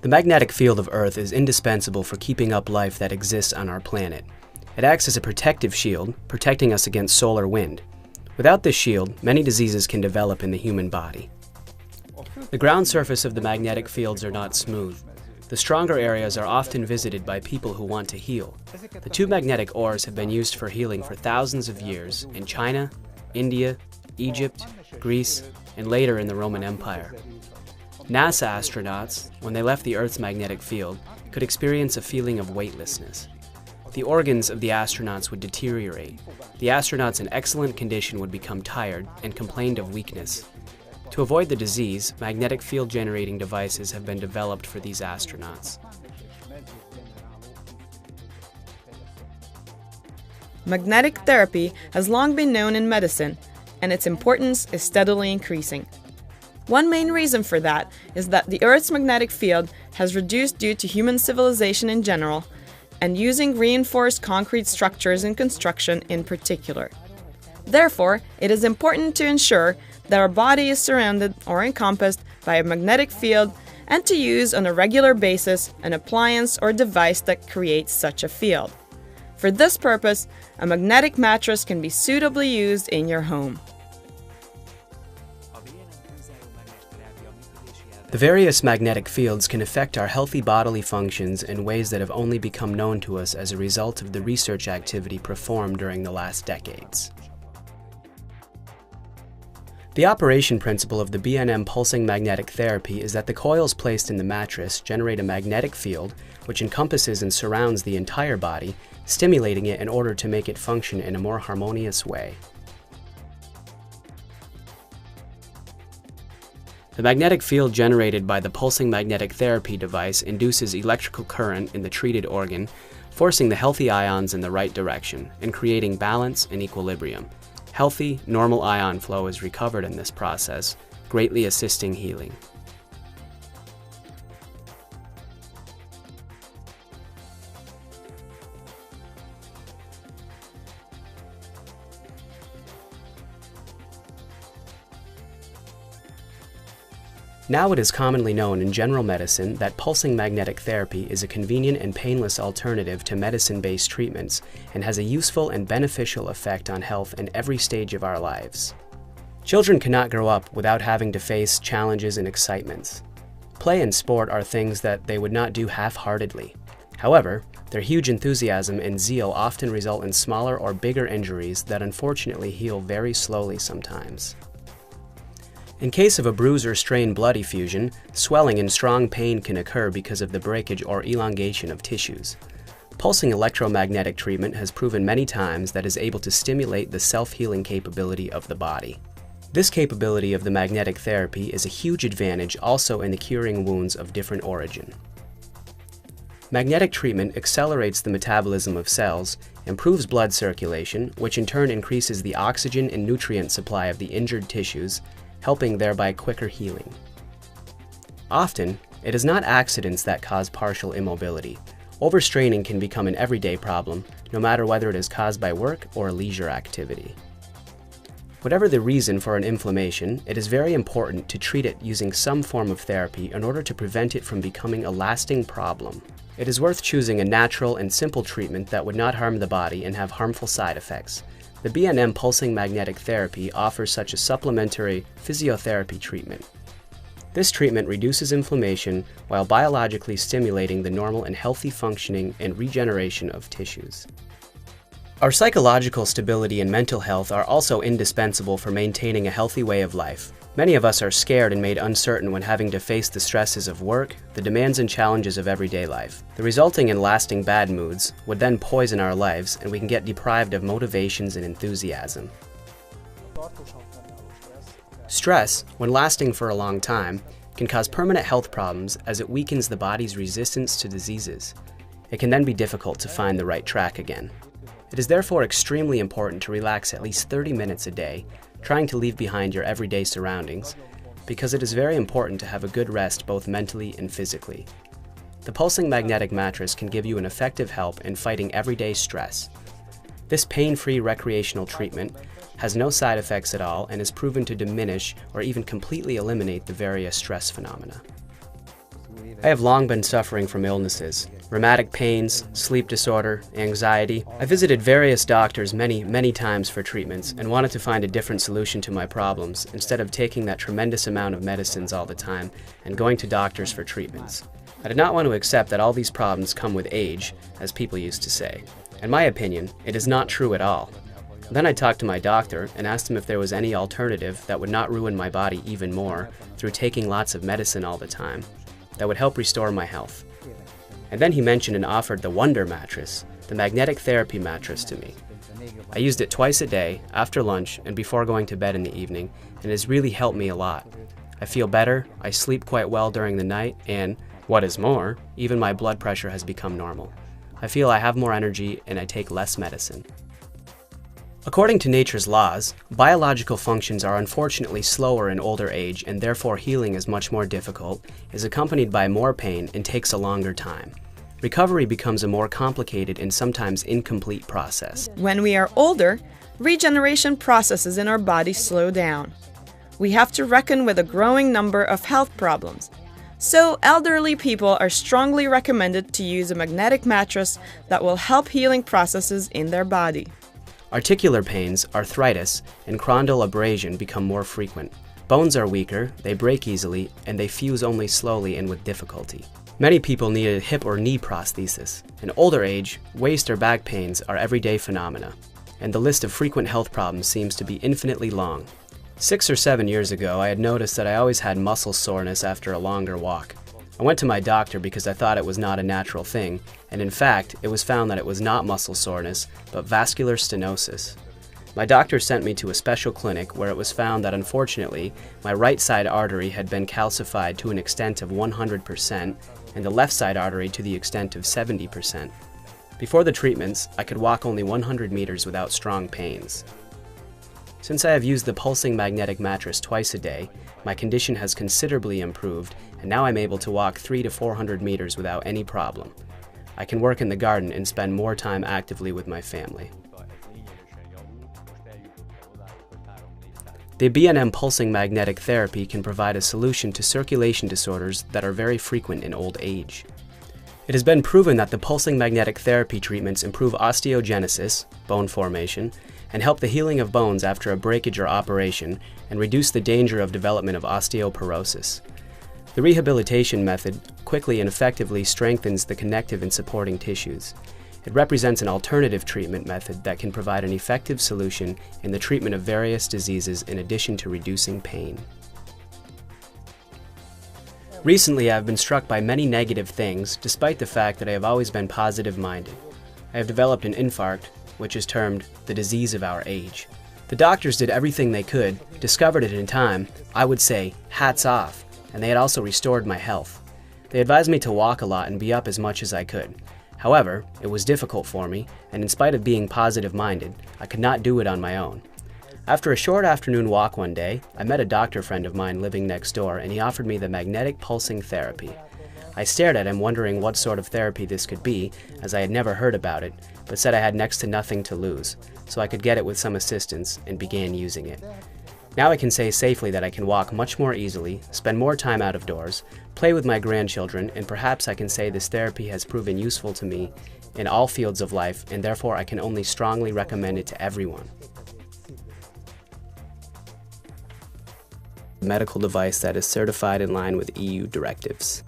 The magnetic field of Earth is indispensable for keeping up life that exists on our planet. It acts as a protective shield, protecting us against solar wind. Without this shield, many diseases can develop in the human body. The ground surface of the magnetic fields are not smooth. The stronger areas are often visited by people who want to heal. The two magnetic ores have been used for healing for thousands of years in China, India, Egypt, Greece, and later in the Roman Empire. NASA astronauts, when they left the Earth's magnetic field, could experience a feeling of weightlessness. The organs of the astronauts would deteriorate. The astronauts in excellent condition would become tired and complained of weakness. To avoid the disease, magnetic field generating devices have been developed for these astronauts. Magnetic therapy has long been known in medicine, and its importance is steadily increasing. One main reason for that is that the Earth's magnetic field has reduced due to human civilization in general, and using reinforced concrete structures in construction in particular. Therefore, it is important to ensure that our body is surrounded or encompassed by a magnetic field and to use on a regular basis an appliance or device that creates such a field. For this purpose, a magnetic mattress can be suitably used in your home. The various magnetic fields can affect our healthy bodily functions in ways that have only become known to us as a result of the research activity performed during the last decades. The operation principle of the BNM pulsing magnetic therapy is that the coils placed in the mattress generate a magnetic field which encompasses and surrounds the entire body, stimulating it in order to make it function in a more harmonious way. The magnetic field generated by the pulsing magnetic therapy device induces electrical current in the treated organ, forcing the healthy ions in the right direction and creating balance and equilibrium. Healthy, normal ion flow is recovered in this process, greatly assisting healing. Now it is commonly known in general medicine that pulsing magnetic therapy is a convenient and painless alternative to medicine-based treatments and has a useful and beneficial effect on health in every stage of our lives. Children cannot grow up without having to face challenges and excitements. Play and sport are things that they would not do half-heartedly. However, their huge enthusiasm and zeal often result in smaller or bigger injuries that unfortunately heal very slowly sometimes. In case of a bruise or strained blood effusion, swelling and strong pain can occur because of the breakage or elongation of tissues. Pulsing electromagnetic treatment has proven many times that it is able to stimulate the self-healing capability of the body. This capability of the magnetic therapy is a huge advantage also in the curing wounds of different origin. Magnetic treatment accelerates the metabolism of cells, improves blood circulation, which in turn increases the oxygen and nutrient supply of the injured tissues, helping thereby quicker healing. Often, it is not accidents that cause partial immobility. Overstraining can become an everyday problem, no matter whether it is caused by work or a leisure activity. Whatever the reason for an inflammation, it is very important to treat it using some form of therapy in order to prevent it from becoming a lasting problem. It is worth choosing a natural and simple treatment that would not harm the body and have harmful side effects. The BNM pulsing magnetic therapy offers such a supplementary physiotherapy treatment. This treatment reduces inflammation while biologically stimulating the normal and healthy functioning and regeneration of tissues. Our psychological stability and mental health are also indispensable for maintaining a healthy way of life. Many of us are scared and made uncertain when having to face the stresses of work, the demands and challenges of everyday life. The resulting and lasting bad moods would then poison our lives, and we can get deprived of motivations and enthusiasm. Stress, when lasting for a long time, can cause permanent health problems as it weakens the body's resistance to diseases. It can then be difficult to find the right track again. It is therefore extremely important to relax at least 30 minutes a day, trying to leave behind your everyday surroundings, because it is very important to have a good rest both mentally and physically. The pulsing magnetic mattress can give you an effective help in fighting everyday stress. This pain-free recreational treatment has no side effects at all and is proven to diminish or even completely eliminate the various stress phenomena. I have long been suffering from illnesses, rheumatic pains, sleep disorder, anxiety. I visited various doctors many times for treatments and wanted to find a different solution to my problems instead of taking that tremendous amount of medicines all the time and going to doctors for treatments. I did not want to accept that all these problems come with age, as people used to say. In my opinion, it is not true at all. Then I talked to my doctor and asked him if there was any alternative that would not ruin my body even more through taking lots of medicine all the time, that would help restore my health. And then he mentioned and offered the Wonder mattress, the magnetic therapy mattress, to me. I used it twice a day, after lunch and before going to bed in the evening, and it has really helped me a lot. I feel better, I sleep quite well during the night, and, what is more, even my blood pressure has become normal. I feel I have more energy and I take less medicine. According to nature's laws, biological functions are unfortunately slower in older age and therefore healing is much more difficult, is accompanied by more pain, and takes a longer time. Recovery becomes a more complicated and sometimes incomplete process. When we are older, regeneration processes in our body slow down. We have to reckon with a growing number of health problems. So, elderly people are strongly recommended to use a magnetic mattress that will help healing processes in their body. Articular pains, arthritis, and chondral abrasion become more frequent. Bones are weaker, they break easily, and they fuse only slowly and with difficulty. Many people need a hip or knee prosthesis. In older age, waist or back pains are everyday phenomena, and the list of frequent health problems seems to be infinitely long. 6 or 7 years ago, I had noticed that I always had muscle soreness after a longer walk. I went to my doctor because I thought it was not a natural thing, and in fact, it was found that it was not muscle soreness, but vascular stenosis. My doctor sent me to a special clinic where it was found that unfortunately, my right side artery had been calcified to an extent of 100% and the left side artery to the extent of 70%. Before the treatments, I could walk only 100 meters without strong pains. Since I have used the pulsing magnetic mattress twice a day, my condition has considerably improved, and now I'm able to walk 300 to 400 meters without any problem. I can work in the garden and spend more time actively with my family. The BNM pulsing magnetic therapy can provide a solution to circulation disorders that are very frequent in old age. It has been proven that the pulsing magnetic therapy treatments improve osteogenesis, bone formation, and help the healing of bones after a breakage or operation, and reduce the danger of development of osteoporosis. The rehabilitation method quickly and effectively strengthens the connective and supporting tissues. It represents an alternative treatment method that can provide an effective solution in the treatment of various diseases in addition to reducing pain. Recently, I have been struck by many negative things, despite the fact that I have always been positive-minded. I have developed an infarct, which is termed the disease of our age. The doctors did everything they could, discovered it in time. I would say, hats off, and they had also restored my health. They advised me to walk a lot and be up as much as I could. However, it was difficult for me, and in spite of being positive-minded, I could not do it on my own. After a short afternoon walk one day, I met a doctor friend of mine living next door, and he offered me the magnetic pulsing therapy. I stared at him wondering what sort of therapy this could be, as I had never heard about it, but said I had next to nothing to lose, so I could get it with some assistance, and began using it. Now I can say safely that I can walk much more easily, spend more time out of doors, play with my grandchildren, and perhaps I can say this therapy has proven useful to me in all fields of life, and therefore I can only strongly recommend it to everyone. Medical device that is certified in line with EU directives.